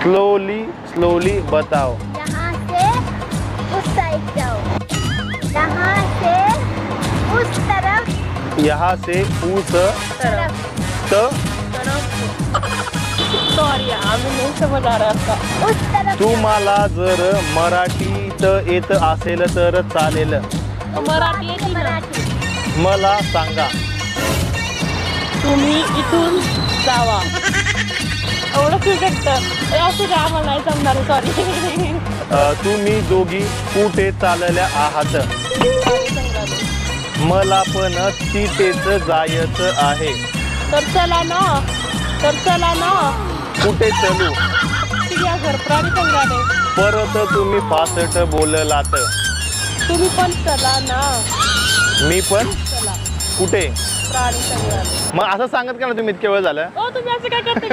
Slowly slowly बताओ। यहाँ से उस side जाओ, यहाँ से उस तरफ, यहाँ से उस तरफ, सॉरी आम्ही नहीं समज आ रहा आपका। उस तरफ तुम्हाला जर मराठीत येत असेल तर चालेल, मराठी येते ना? मराठी मला सांगा। तुम्ही इथून जावा एवढं फिरकत असं काय आम्हाला नाही जमणार सॉरी। तुम्ही दोघी कुठे चालल्या आहात? मला पण तिथेच जायचं आहे। तर चला ना, तर चला ना। कुठे चलू? चिडियाघर प्राणी संग्रहालय। परत तुम्ही फास्ट बोललात। तुम्ही पण चला ना। मी पण चला कुठे? प्राणी संग्रहालय। मग असं सांगत का ना तुम्ही इतके वेळ झालं? ओ तुम्ही असं काय करते?